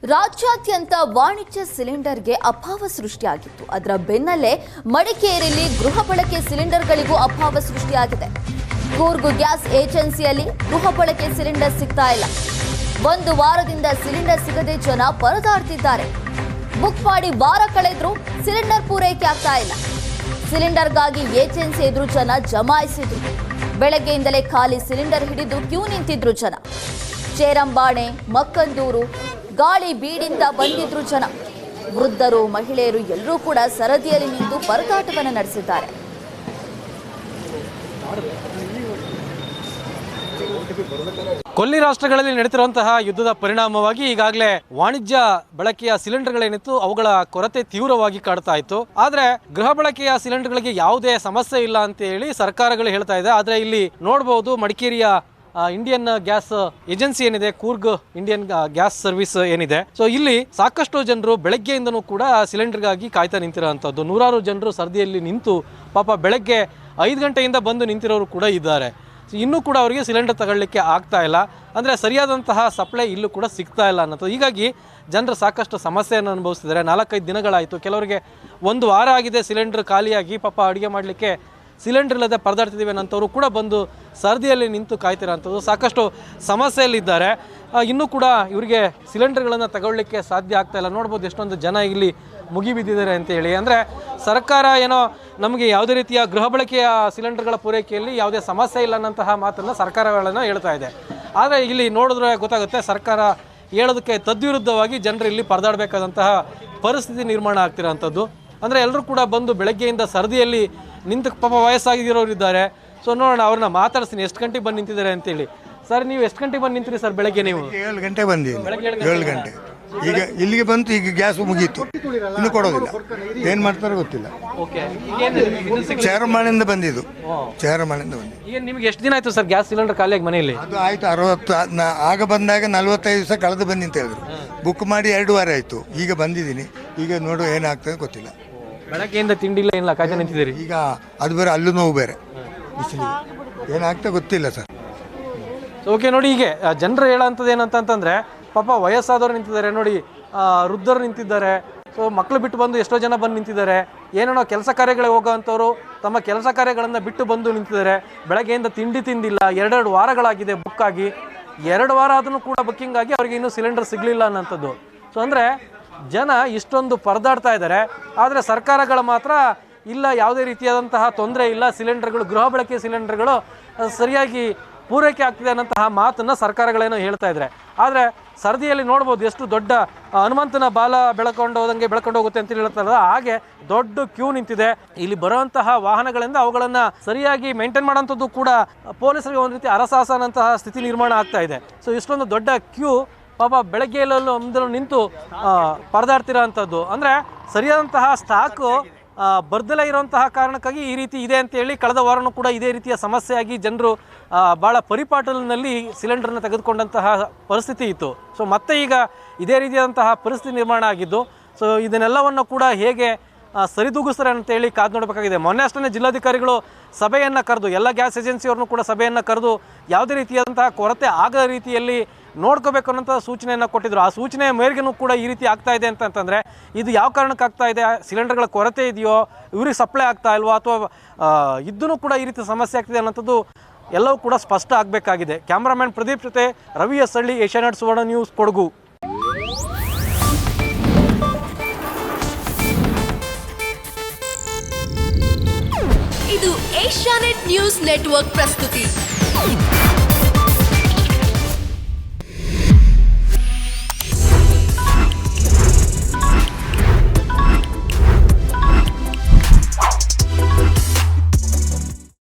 ರಾಜ್ಯಾದ್ಯಂತ ವಾಣಿಜ್ಯ ಸಿಲಿಂಡರ್ಗೆ ಅಭಾವ ಸೃಷ್ಟಿಯಾಗಿತ್ತು. ಅದರ ಬೆನ್ನಲ್ಲೇ ಮಡಿಕೇರಿಯಲ್ಲಿ ಗೃಹ ಬಳಕೆ ಸಿಲಿಂಡರ್ಗಳಿಗೂ ಅಭಾವ ಸೃಷ್ಟಿಯಾಗಿದೆ. ಕೂರ್ಗ್ ಗ್ಯಾಸ್ ಏಜೆನ್ಸಿಯಲ್ಲಿ ಗೃಹ ಬಳಕೆ ಸಿಲಿಂಡರ್ ಸಿಗ್ತಾ ಇಲ್ಲ. ಒಂದು ವಾರದಿಂದ ಸಿಲಿಂಡರ್ ಸಿಗದೆ ಜನ ಪರದಾಡ್ತಿದ್ದಾರೆ. ಬುಕ್ ಮಾಡಿ ವಾರ ಕಳೆದ್ರೂ ಸಿಲಿಂಡರ್ ಪೂರೈಕೆ ಆಗ್ತಾ ಇಲ್ಲ. ಸಿಲಿಂಡರ್ಗಾಗಿ ಏಜೆನ್ಸಿ ಎದುರು ಜನ ಜಮಾಯಿಸಿದ್ರು. ಬೆಳಗ್ಗೆಯಿಂದಲೇ ಖಾಲಿ ಸಿಲಿಂಡರ್ ಹಿಡಿದು ಕ್ಯೂ ನಿಂತಿದ್ರು ಜನ. ಚೇರಂಬಾಣೆ, ಮಕ್ಕಂದೂರು, ಗಾಳಿ ಬೀಡಿಂದ ಬಂದಿದ್ರು ಜನ. ವೃದ್ಧರು, ಮಹಿಳೆಯರು ಎಲ್ಲರೂ ಕೂಡ ಸರದಿಯಲ್ಲಿ ನಿಂತು ಪರದಾಟವನ್ನು ನಡೆಸಿದ್ದಾರೆ. ಕೊಲ್ಲಿ ರಾಷ್ಟ್ರಗಳಲ್ಲಿ ನಡೆತಿರುವಂತಹ ಯುದ್ಧದ ಪರಿಣಾಮವಾಗಿ ಈಗಾಗಲೇ ವಾಣಿಜ್ಯ ಬಳಕೆಯ ಸಿಲಿಂಡರ್ಗಳೇನಿತ್ತು ಅವುಗಳ ಕೊರತೆ ತೀವ್ರವಾಗಿ ಕಾಡ್ತಾ ಇತ್ತು. ಆದ್ರೆ ಗೃಹ ಬಳಕೆಯ ಸಿಲಿಂಡರ್ಗಳಿಗೆ ಯಾವುದೇ ಸಮಸ್ಯೆ ಇಲ್ಲ ಅಂತ ಹೇಳಿ ಸರ್ಕಾರಗಳು ಹೇಳ್ತಾ ಇದೆ. ಆದ್ರೆ ಇಲ್ಲಿ ನೋಡಬಹುದು, ಮಡಿಕೇರಿಯ ಇಂಡಿಯನ್ ಗ್ಯಾಸ್ ಏಜೆನ್ಸಿ ಏನಿದೆ, ಕೂರ್ಗ್ ಇಂಡಿಯನ್ ಗ್ಯಾಸ್ ಸರ್ವಿಸ್ ಏನಿದೆ, ಸೊ ಇಲ್ಲಿ ಸಾಕಷ್ಟು ಜನರು ಬೆಳಗ್ಗೆಯಿಂದನೂ ಕೂಡ ಸಿಲಿಂಡರ್ಗಾಗಿ ಕಾಯ್ತಾ ನಿಂತಿರುವಂತದ್ದು. ನೂರಾರು ಜನರು ಸರದಿಯಲ್ಲಿ ನಿಂತು ಪಾಪ ಬೆಳಗ್ಗೆ 5 ಗಂಟೆಯಿಂದ ಬಂದು ನಿಂತಿರೋರು ಕೂಡ ಇದ್ದಾರೆ. ಇನ್ನೂ ಕೂಡ ಅವರಿಗೆ ಸಿಲಿಂಡರ್ ತಗೊಳ್ಳಿಕ್ಕೆ ಆಗ್ತಾ ಇಲ್ಲ. ಅಂದರೆ ಸರಿಯಾದಂತಹ ಸಪ್ಲೈ ಇಲ್ಲೂ ಕೂಡ ಸಿಗ್ತಾ ಇಲ್ಲ ಅನ್ನೋದು. ಹೀಗಾಗಿ ಜನರು ಸಾಕಷ್ಟು ಸಮಸ್ಯೆಯನ್ನು ಅನುಭವಿಸ್ತಿದ್ದಾರೆ. 4-5 ದಿನಗಳಾಯಿತು, ಕೆಲವರಿಗೆ 1 ವಾರ ಆಗಿದೆ ಸಿಲಿಂಡರ್ ಖಾಲಿಯಾಗಿ. ಪಾಪ ಅಡುಗೆ ಮಾಡಲಿಕ್ಕೆ ಸಿಲಿಂಡರ್ ಇಲ್ಲದೆ ಪರದಾಡ್ತಿದ್ದೀವಿ ಅನ್ನೋಂಥವ್ರು ಕೂಡ ಬಂದು ಸರದಿಯಲ್ಲಿ ನಿಂತು ಕಾಯ್ತಿರೋಂಥದ್ದು. ಸಾಕಷ್ಟು ಸಮಸ್ಯೆಯಲ್ಲಿದ್ದಾರೆ. ಇನ್ನೂ ಕೂಡ ಇವರಿಗೆ ಸಿಲಿಂಡರ್ಗಳನ್ನು ತಗೊಳ್ಳಿಕ್ಕೆ ಸಾಧ್ಯ ಆಗ್ತಾ ಇಲ್ಲ. ನೋಡ್ಬೋದು ಎಷ್ಟೊಂದು ಜನ ಇಲ್ಲಿ ಮುಗಿಬಿದ್ದಿದ್ದಾರೆ ಅಂತೇಳಿ. ಅಂದರೆ ಸರ್ಕಾರ ಏನೋ ನಮಗೆ ಯಾವುದೇ ರೀತಿಯ ಗೃಹ ಬಳಕೆಯ ಸಿಲಿಂಡರ್ಗಳ ಪೂರೈಕೆಯಲ್ಲಿ ಯಾವುದೇ ಸಮಸ್ಯೆ ಇಲ್ಲ ಅನ್ನೋಂತಹ ಮಾತನ್ನು ಸರ್ಕಾರಗಳನ್ನು ಹೇಳ್ತಾ ಇದೆ. ಆದರೆ ಇಲ್ಲಿ ನೋಡಿದ್ರೆ ಗೊತ್ತಾಗುತ್ತೆ, ಸರ್ಕಾರ ಹೇಳೋದಕ್ಕೆ ತದ್ವಿರುದ್ಧವಾಗಿ ಜನರು ಇಲ್ಲಿ ಪರದಾಡಬೇಕಾದಂತಹ ಪರಿಸ್ಥಿತಿ ನಿರ್ಮಾಣ ಆಗ್ತಿರೋಂಥದ್ದು. ಅಂದರೆ ಎಲ್ಲರೂ ಕೂಡ ಬಂದು ಬೆಳಗ್ಗೆಯಿಂದ ಸರದಿಯಲ್ಲಿ ನಿಂತು ಪಾಪ ವಯಸ್ಸಾಗಿರೋರು ಇದ್ದಾರೆ. ಸೊ ನೋಡೋಣ, ಅವ್ರನ್ನ ಮಾತಾಡ್ತೀನಿ ಎಷ್ಟು ಗಂಟೆಗೆ ಬಂದು ನಿಂತಿದ್ದಾರೆ ಅಂತೇಳಿ. ಸರ್, ನೀವು ಎಷ್ಟು ಗಂಟೆಗೆ ಬಂದು ನಿಂತಿರಿ ಸರ್? ಬೆಳಗ್ಗೆ ನೀವು 7 ಗಂಟೆ ಬಂದಿದ್ದೀನಿ. 7 ಗಂಟೆ ಈಗ ಇಲ್ಲಿಗೆ ಬಂತು. ಈಗ ಗ್ಯಾಸ್ ಮುಗೀತು, ಇನ್ನು ಕೊಡೋದಿಲ್ಲ. ಏನು ಮಾಡ್ತಾರೋ ಗೊತ್ತಿಲ್ಲ. ಚೇರಮಾಣಿಂದ ಬಂದಿದ್ದು. ಚೇರಮಾಣಿಂದ ಬಂದಿದ್ದು. ಈಗ ನಿಮ್ಗೆ ಎಷ್ಟು ದಿನ ಆಯ್ತು ಸರ್ ಗ್ಯಾಸ್ ಸಿಲಿಂಡರ್ ಖಾಲಿಯಾಗಿ ಮನೆಯಲ್ಲಿ? ಅದು ಆಯ್ತು 60. ಆಗ ಬಂದಾಗ 45 ದಿವಸ ಕಳೆದು ಬಂದು ಅಂತ ಹೇಳಿದ್ರು. ಬುಕ್ ಮಾಡಿ 2 ವಾರ ಆಯಿತು. ಈಗ ಬಂದಿದ್ದೀನಿ. ಈಗ ನೋಡು ಏನಾಗ್ತದೆ ಗೊತ್ತಿಲ್ಲ. ಬೆಳಗ್ಗೆಯಿಂದ ತಿಂಡಿ ಇಲ್ಲ, ಕಾಯ್ತಾ ನಿಂತಿದ್ದೀರಿ. ಈಗ ಅದು ಬೇರೆ, ಅಲ್ಲೂ ನೋವು ಬೇರೆ, ಬಿಸಿಲಿಗೆ ಏನಾಗ್ತದೆ ಗೊತ್ತಿಲ್ಲ ಸರ್. ಓಕೆ, ನೋಡಿ, ಹೀಗೆ ಜನರು ಹೇಳೋಂಥದ್ದು ಏನಂತಂದರೆ ಪಾಪ ವಯಸ್ಸಾದವರು ನಿಂತಿದ್ದಾರೆ ನೋಡಿ, ವೃದ್ಧರು ನಿಂತಿದ್ದಾರೆ. ಸೊ ಮಕ್ಕಳು ಬಿಟ್ಟು ಬಂದು ಎಷ್ಟೋ ಜನ ಬಂದು ನಿಂತಿದ್ದಾರೆ. ಏನೇನೋ ಕೆಲಸ ಕಾರ್ಯಗಳಿಗೆ ಹೋಗೋವಂಥವ್ರು ತಮ್ಮ ಕೆಲಸ ಕಾರ್ಯಗಳನ್ನು ಬಿಟ್ಟು ಬಂದು ನಿಂತಿದ್ದಾರೆ. ಬೆಳಗ್ಗೆಯಿಂದ ತಿಂಡಿ ತಿಂದಿಲ್ಲ. 2 ವಾರಗಳಾಗಿದೆ ಬುಕ್ ಆಗಿ. 2 ವಾರ ಆದ್ರೂ ಕೂಡ ಬುಕ್ಕಿಂಗ್ ಆಗಿ ಅವರಿಗೆ ಇನ್ನೂ ಸಿಲಿಂಡರ್ ಸಿಗಲಿಲ್ಲ ಅನ್ನೋಂಥದ್ದು. ಸೊ ಅಂದರೆ ಜನ ಇಷ್ಟೊಂದು ಪರದಾಡ್ತಾ ಇದ್ದಾರೆ. ಆದರೆ ಸರ್ಕಾರಗಳು ಮಾತ್ರ ಇಲ್ಲ, ಯಾವುದೇ ರೀತಿಯಾದಂತಹ ತೊಂದರೆ ಇಲ್ಲ, ಸಿಲಿಂಡರ್ಗಳು, ಗೃಹ ಬಳಕೆ ಸಿಲಿಂಡರ್ಗಳು ಸರಿಯಾಗಿ ಪೂರೈಕೆ ಆಗ್ತಿದೆ ಅನ್ನೋಂತಹ ಮಾತನ್ನು ಸರ್ಕಾರಗಳೇನೋ ಹೇಳ್ತಾ ಇದ್ದಾರೆ. ಆದರೆ ಸರದಿಯಲ್ಲಿ ನೋಡ್ಬೋದು ಎಷ್ಟು ದೊಡ್ಡ ಹನುಮಂತನ ಬಾಲ ಬೆಳ್ಕೊಂಡು ಹೋಗುತ್ತೆ ಅಂತ ಹೇಳ್ತಾರಲ್ಲ, ಹಾಗೆ ದೊಡ್ಡ ಕ್ಯೂ ನಿಂತಿದೆ. ಇಲ್ಲಿ ಬರುವಂತಹ ವಾಹನಗಳಿಂದ ಅವುಗಳನ್ನು ಸರಿಯಾಗಿ ಮೇಂಟೈನ್ ಮಾಡೋಂಥದ್ದು ಕೂಡ ಪೊಲೀಸರಿಗೆ ಒಂದು ರೀತಿ ಹರಸಾಹಸನಂತಹ ಸ್ಥಿತಿ ನಿರ್ಮಾಣ ಆಗ್ತಾ ಇದೆ. ಸೊ ಇಷ್ಟೊಂದು ದೊಡ್ಡ ಕ್ಯೂ ಪಾಪ ಬೆಳಗ್ಗೆ ಎಲ್ಲೆಲ್ಲೂ ನಿಂತು ಪರದಾಡ್ತಿರೋ ಅಂಥದ್ದು. ಅಂದರೆ ಸರಿಯಾದಂತಹ ಸ್ಟಾಕು ಬರ್ದಲೇ ಇರೋಂತಹ ಕಾರಣಕ್ಕಾಗಿ ಈ ರೀತಿ ಇದೆ ಅಂತೇಳಿ ಕಳೆದ ವಾರನೂ ಕೂಡ ಇದೇ ರೀತಿಯ ಸಮಸ್ಯೆಯಾಗಿ ಜನರು ಭಾಳ ಪರಿಪಾಟಲಿನಲ್ಲಿ ಸಿಲಿಂಡರ್ನ ತೆಗೆದುಕೊಂಡಂತಹ ಪರಿಸ್ಥಿತಿ ಇತ್ತು. ಸೊ ಮತ್ತೆ ಈಗ ಇದೇ ರೀತಿಯಾದಂತಹ ಪರಿಸ್ಥಿತಿ ನಿರ್ಮಾಣ ಆಗಿದ್ದು, ಸೊ ಇದನ್ನೆಲ್ಲವನ್ನು ಕೂಡ ಹೇಗೆ ಸರಿದೂಗಿಸ್ತಾರೆ ಅಂತೇಳಿ ಕಾದು ನೋಡಬೇಕಾಗಿದೆ. ಮೊನ್ನೆ ಅಷ್ಟೇ ಜಿಲ್ಲಾಧಿಕಾರಿಗಳು ಸಭೆಯನ್ನು ಕರೆದು, ಎಲ್ಲ ಗ್ಯಾಸ್ ಏಜೆನ್ಸಿಯವ್ರನ್ನೂ ಕೂಡ ಸಭೆಯನ್ನು ಕರೆದು ಯಾವುದೇ ರೀತಿಯಾದಂತಹ ಕೊರತೆ ಆಗದ ರೀತಿಯಲ್ಲಿ ನೋಡ್ಕೋಬೇಕು ಅನ್ನೋಂಥ ಸೂಚನೆಯನ್ನು ಕೊಟ್ಟಿದ್ರು. ಆ ಸೂಚನೆಯ ಮೇರೆಗೂ ಕೂಡ ಈ ರೀತಿ ಆಗ್ತಾ ಇದೆ ಅಂತಂದರೆ ಇದು ಯಾವ ಕಾರಣಕ್ಕೆ ಆಗ್ತಾ ಇದೆ? ಸಿಲಿಂಡರ್ಗಳ ಕೊರತೆ ಇದೆಯೋ, ಇವ್ರಿಗೆ ಸಪ್ಲೈ ಆಗ್ತಾ ಇಲ್ವೋ, ಅಥವಾ ಇದ್ದೂ ಕೂಡ ಈ ರೀತಿ ಸಮಸ್ಯೆ ಆಗ್ತಿದೆ ಅನ್ನೋಂಥದ್ದು ಎಲ್ಲವೂ ಕೂಡ ಸ್ಪಷ್ಟ ಆಗಬೇಕಾಗಿದೆ. ಕ್ಯಾಮ್ರಾಮನ್ ಪ್ರದೀಪ್ ಜೊತೆ ರವಿ ಎಸ್ ಹಳ್ಳಿ, ಏಷ್ಯಾನೆಟ್ ಸುವರ್ಣ ನ್ಯೂಸ್, ಕೊಡಗು. ಇದು ಏಷ್ಯಾನೆಟ್ ನ್ಯೂಸ್ ನೆಟ್ವರ್ಕ್ ಪ್ರಸ್ತುತಿ.